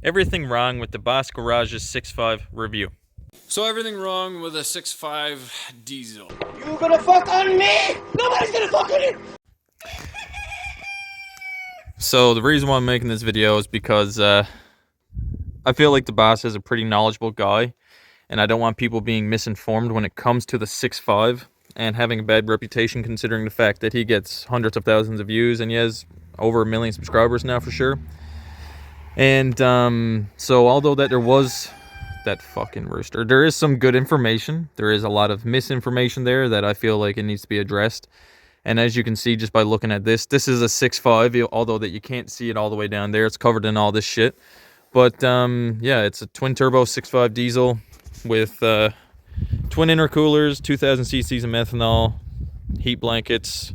Everything wrong with the Deboss Garage's 6.5 review. So everything wrong with a 6.5 diesel. You gonna fuck on me? Nobody's gonna fuck on you! So the reason why I'm making this video is because I feel like the boss is a pretty knowledgeable guy, and I don't want people being misinformed when it comes to the 6.5 and having a bad reputation, considering the fact that he gets hundreds of thousands of views and he has over 1 million subscribers now for sure. And so although that there was that fucking rooster, there is some good information. There is a lot of misinformation there that I feel like it needs to be addressed. And as you can see just by looking at this is a 6.5, although that you can't see it all the way down there. It's covered in all this shit. But yeah, it's a twin turbo 6.5 diesel with twin intercoolers, 2,000 cc's of methanol, heat blankets,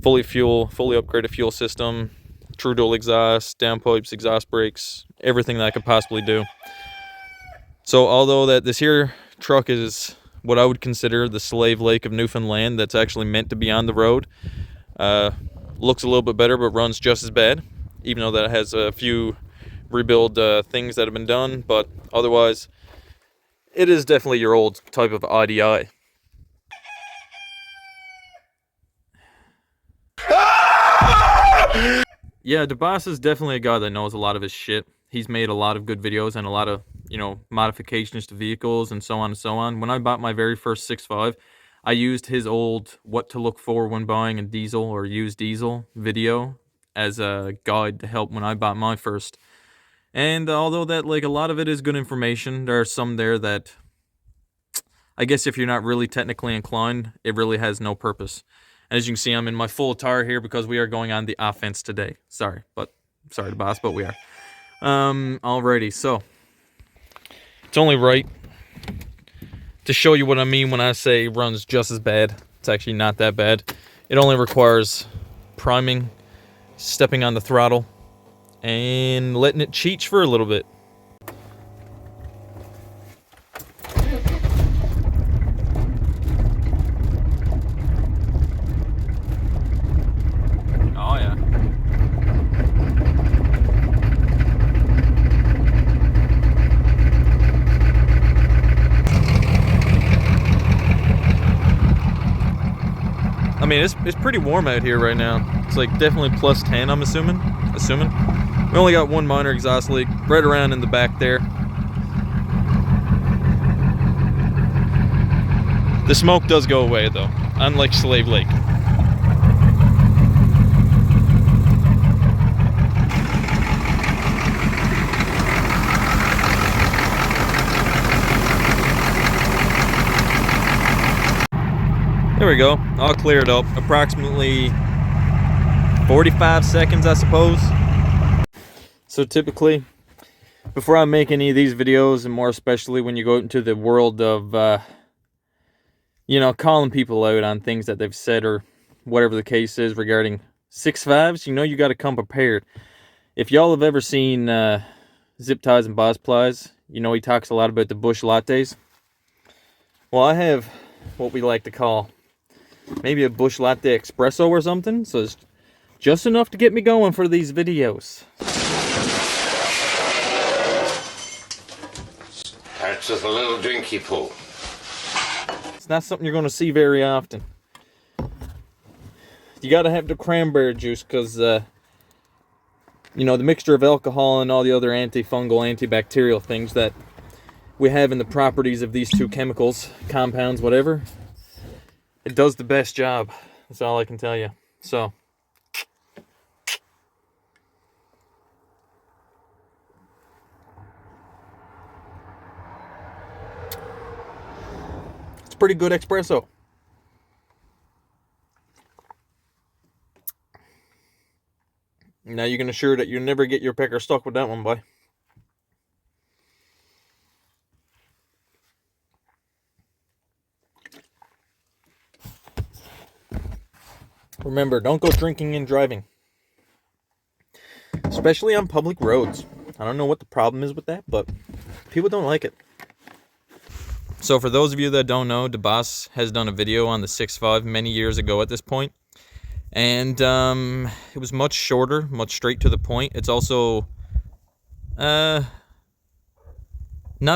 fully upgraded fuel system, true dual exhaust, downpipes, exhaust brakes, everything that I could possibly do. So although that this here truck is what I would consider the Slave Lake of Newfoundland, that's actually meant to be on the road, looks a little bit better but runs just as bad, even though that it has a few rebuild things that have been done, but otherwise it is definitely your old type of IDI. Yeah, Deboss is definitely a guy that knows a lot of his shit. He's made a lot of good videos and a lot of, modifications to vehicles and so on and so on. When I bought my very first 6.5, I used his old what to look for when buying a diesel or used diesel video as a guide to help when I bought my first. And although that, a lot of it is good information, there are some there that, I guess if you're not really technically inclined, it really has no purpose. As you can see, I'm in my full attire here because we are going on the offense today. Sorry, Deboss, but we are. Alrighty, so it's only right to show you what I mean when I say runs just as bad. It's actually not that bad. It only requires priming, stepping on the throttle, and letting it cheech for a little bit. Oh yeah. I mean, it's pretty warm out here right now. It's like definitely plus 10, I'm assuming. We only got one minor exhaust leak right around in the back there. The smoke does go away though, unlike Slave Lake. There we go, all cleared up. Approximately 45 seconds, I suppose. So typically, before I make any of these videos, and more especially when you go into the world of, calling people out on things that they've said or whatever the case is regarding 6.5s, you got to come prepared. If y'all have ever seen Zip Ties and Boss Plies, he talks a lot about the Bush lattes. Well, I have what we like to call maybe a Bush Latte Espresso or something, so it's just enough to get me going for these videos. That's just a little drinky pool. It's not something you're going to see very often. You got to have the cranberry juice because, the mixture of alcohol and all the other antifungal, antibacterial things that we have in the properties of these two chemicals, compounds, whatever, it does the best job. That's all I can tell you. So, it's pretty good espresso. Now you can assure that you never get your pecker stuck with that one, boy. Remember, don't go drinking and driving. Especially on public roads. I don't know what the problem is with that, but people don't like it. So for those of you that don't know, Deboss has done a video on the 6.5 many years ago at this point. And it was much shorter, much straight to the point. It's also Not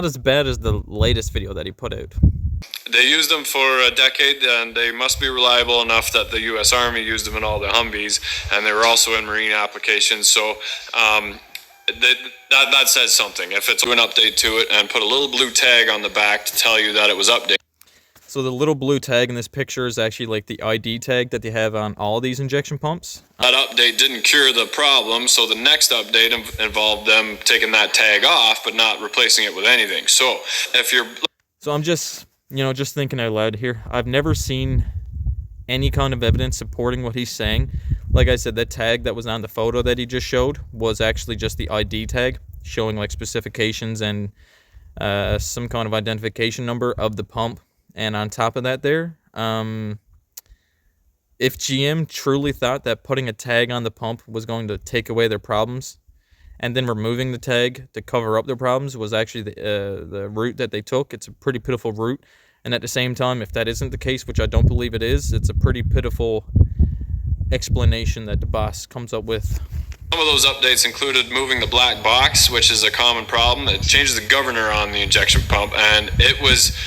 as bad as the latest video that he put out. They used them for a decade, and they must be reliable enough that the U.S. Army used them in all the Humvees, and they were also in Marine applications. So that says something. If it's an update to it and put a little blue tag on the back to tell you that it was updated. So the little blue tag in this picture is actually like the ID tag that they have on all these injection pumps. That update didn't cure the problem, so the next update involved them taking that tag off, but not replacing it with anything. So if you're... So I'm just, just thinking out loud here. I've never seen any kind of evidence supporting what he's saying. Like I said, that tag that was on the photo that he just showed was actually just the ID tag showing like specifications and some kind of identification number of the pump. And on top of that there, if GM truly thought that putting a tag on the pump was going to take away their problems, and then removing the tag to cover up their problems was actually the route that they took, it's a pretty pitiful route. And at the same time, if that isn't the case, which I don't believe it is, it's a pretty pitiful explanation that deboss comes up with. Some of those updates included moving the black box, which is a common problem. It changes the governor on the injection pump, and it was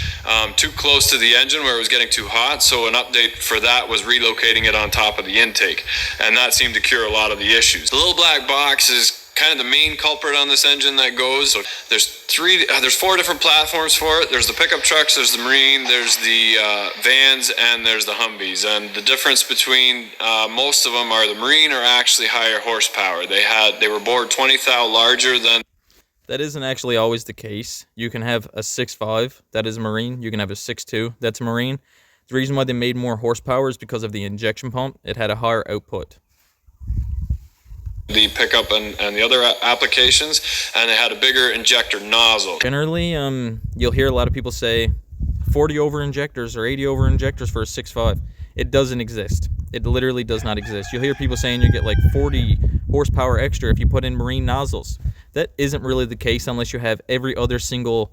too close to the engine where it was getting too hot, so an update for that was relocating it on top of the intake, and that seemed to cure a lot of the issues. The little black box is kind of the main culprit on this engine that goes. So there's four different platforms for it. There's the pickup trucks, there's the Marine, there's the vans, and there's the Humvees. And the difference between most of them are the Marine are actually higher horsepower. They were bored 20 thou larger than. That isn't actually always the case. You can have a 6.5, that is a Marine. You can have a 6.2, that's a Marine. The reason why they made more horsepower is because of the injection pump. It had a higher output. The pickup and the other applications, and it had a bigger injector nozzle. Generally, you'll hear a lot of people say 40 over injectors or 80 over injectors for a 6.5. It doesn't exist. It literally does not exist. You'll hear people saying you get like 40 horsepower extra if you put in Marine nozzles. That isn't really the case unless you have every other single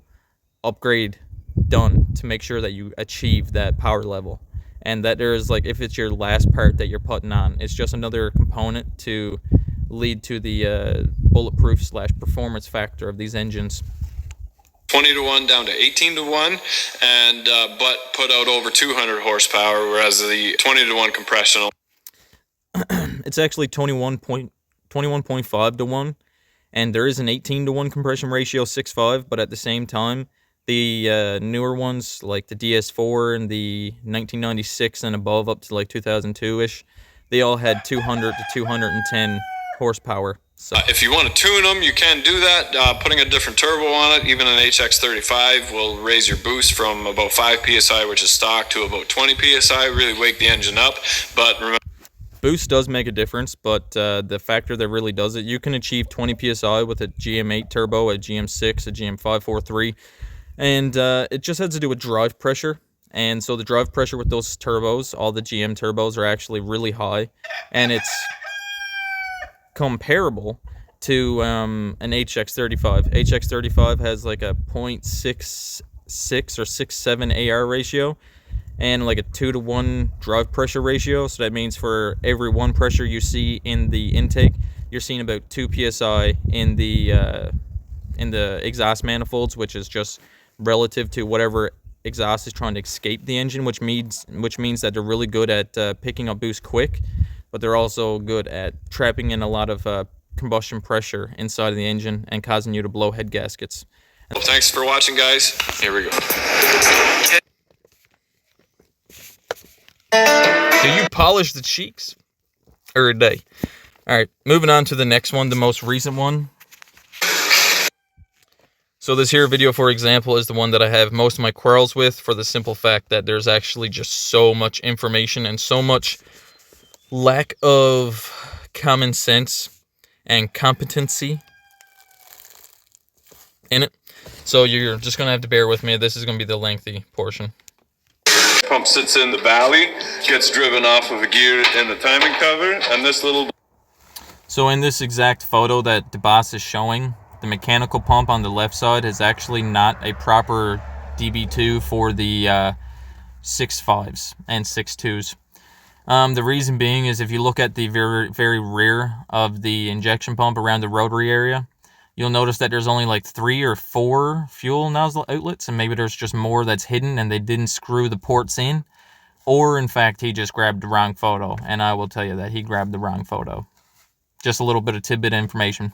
upgrade done to make sure that you achieve that power level. And that there is like, if it's your last part that you're putting on, it's just another component to lead to the bulletproof / performance factor of these engines. 20 to 1 down to 18 to 1, and but put out over 200 horsepower, whereas the 20 to 1 compression. It's actually 21.5 to 1, and there is an 18 to 1 compression ratio 6.5, but at the same time, the newer ones like the DS4 and the 1996 and above up to like 2002-ish, they all had 200 to 210 horsepower. So if you want to tune them, you can do that. Putting a different turbo on it, even an HX35, will raise your boost from about 5 psi, which is stock, to about 20 psi. Really wake the engine up. But remember, boost does make a difference, but the factor that really does it, you can achieve 20 psi with a GM8 turbo, a GM6, a GM543, and it just has to do with drive pressure. And so the drive pressure with those turbos, all the GM turbos, are actually really high, and it's comparable to an HX35. HX35 has like a 0.66 or 0.67 AR ratio and like a 2 to 1 drive pressure ratio. So that means for every 1 pressure you see in the intake, you're seeing about 2 psi in the exhaust manifolds, which is just relative to whatever exhaust is trying to escape the engine, which means that they're really good at picking up boost quick, but they're also good at trapping in a lot of combustion pressure inside of the engine and causing you to blow head gaskets. Well, thanks for watching, guys. Here we go. Do you polish the cheeks? Or a day? Alright, moving on to the next one, the most recent one. So this here video, for example, is the one that I have most of my quarrels with, for the simple fact that there's actually just so much information and so much lack of common sense and competency in it. So you're just going to have to bear with me. This is going to be the lengthy portion. Pump sits in the valley, gets driven off of a gear in the timing cover, and this little... So in this exact photo that deboss is showing, the mechanical pump on the left side is actually not a proper DB2 for the 6.5s and 6.2s. The reason being is if you look at the very rear of the injection pump around the rotary area, you'll notice that there's only like 3 or 4 fuel nozzle outlets, and maybe there's just more that's hidden and they didn't screw the ports in. Or, in fact, he just grabbed the wrong photo, and I will tell you that he grabbed the wrong photo. Just a little bit of tidbit information.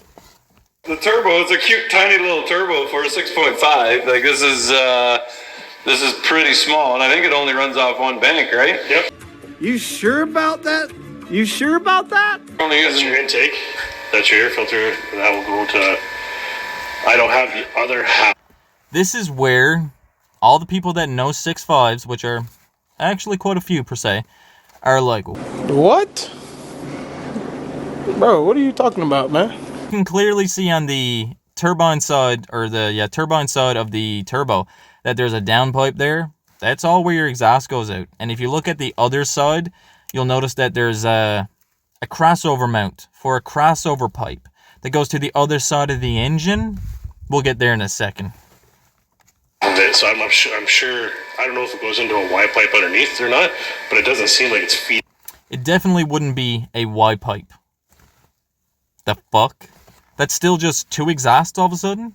The turbo is a cute, tiny little turbo for a 6.5. Like, this is pretty small, and I think it only runs off one bank, right? Yep. You sure about that? You sure about that? Only That's your intake. That's your air filter. That will go to... I don't have the other half. This is where all the people that know 6.5s, which are actually quite a few per se, are like, What? Bro, what are you talking about, man? you can clearly see on the turbine side, or the turbine side of the turbo, that there's a downpipe there. That's all where your exhaust goes out. And if you look at the other side, you'll notice that there's a crossover mount for a crossover pipe that goes to the other side of the engine. We'll get there in a second. So I'm sure, I don't know if it goes into a Y pipe underneath or not, but it doesn't seem like it's feeding. It definitely wouldn't be a Y pipe. The fuck? That's still just 2 exhausts all of a sudden?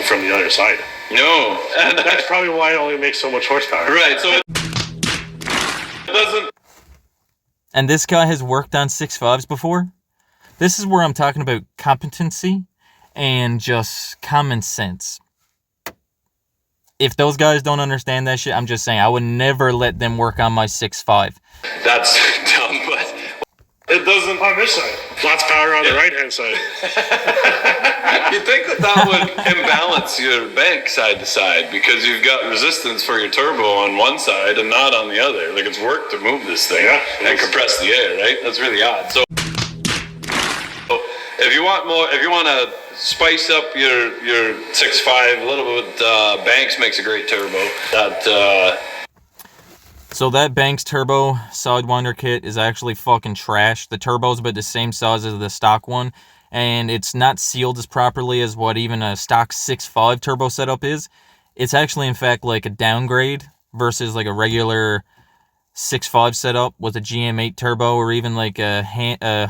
From the other side. No. And That's probably why it only makes so much horsepower. right, so it doesn't... And this guy has worked on 6.5s before. This is where I'm talking about competency and just common sense. If those guys don't understand that shit, I'm just saying, I would never let them work on my 6.5. That's dumb, but it doesn't... On this side. Lots of power on the right-hand side. You'd think that would imbalance your bank side to side, because you've got resistance for your turbo on one side and not on the other. Like, it's work to move this thing and compress the air, right? That's really odd. So if you want to spice up your 6.5 a little bit, Banks makes a great turbo. So that Banks turbo Sidewinder kit is actually fucking trash. The turbo's about the same size as the stock one, and it's not sealed as properly as what even a stock 6.5 turbo setup is. It's actually, in fact, like a downgrade versus like a regular 6.5 setup with a GM8 turbo, or even like a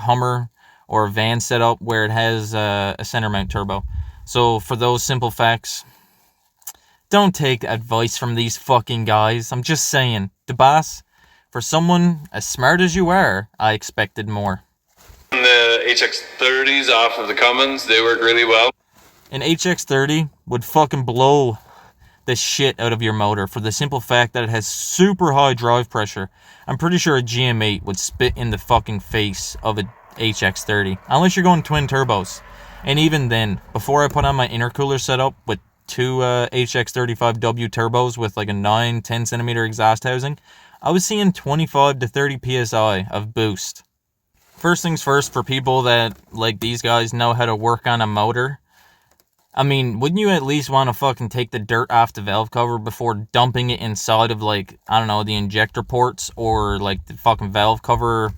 Hummer or a van setup where it has a center mount turbo. So for those simple facts, don't take advice from these fucking guys. I'm just saying, deboss, for someone as smart as you are, I expected more. The HX30s off of the Cummins, they work really well. An HX30 would fucking blow the shit out of your motor for the simple fact that it has super high drive pressure. I'm pretty sure a GM8 would spit in the fucking face of a HX30, unless you're going twin turbos. And even then, before I put on my intercooler setup with 2 HX35W turbos with like a 9-10 centimeter exhaust housing, I was seeing 25 to 30 psi of boost. First things first, for people that, like these guys, know how to work on a motor, I mean, wouldn't you at least want to fucking take the dirt off the valve cover before dumping it inside of, like, I don't know, the injector ports or like the fucking valve cover?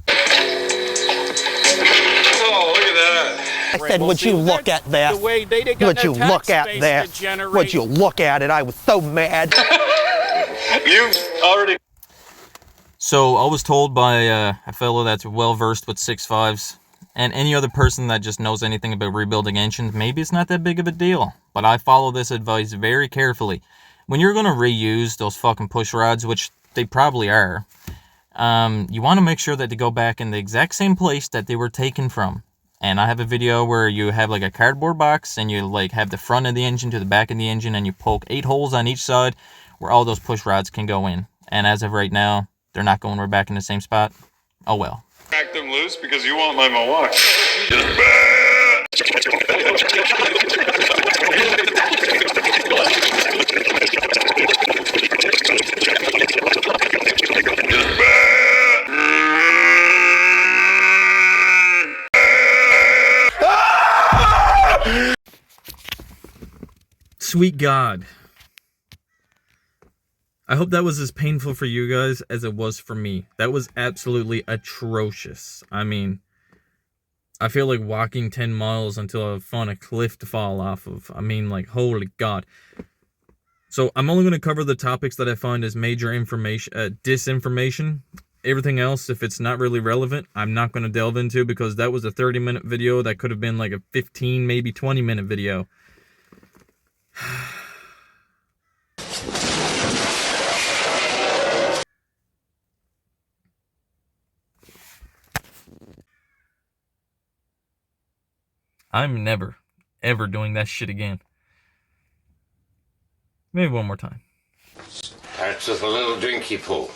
Oh, look at that. I said, would you look at that? Would you look at that? Would you look at it? I was so mad. You've already... So I was told by a fellow that's well versed with 6.5s, and any other person that just knows anything about rebuilding engines, maybe it's not that big of a deal. But I follow this advice very carefully. When you're going to reuse those fucking push rods, which they probably are, you want to make sure that they go back in the exact same place that they were taken from. And I have a video where you have like a cardboard box, and you like have the front of the engine to the back of the engine, and you poke 8 holes on each side where all those push rods can go in. And as of right now, they're not going right back in the same spot. Oh well. Crack them loose because you want my Milwaukee. Sweet God. I hope that was as painful for you guys as it was for me. That was absolutely atrocious. I mean, I feel like walking 10 miles until I found a cliff to fall off of. I mean, like, holy God. So I'm only going to cover the topics that I find as major information, disinformation. everything else, if it's not really relevant, I'm not going to delve into, because that was a 30-minute video that could have been like a 15, maybe 20-minute video. I'm never, ever doing that shit again. Maybe one more time. Perhaps with a little drinky pool.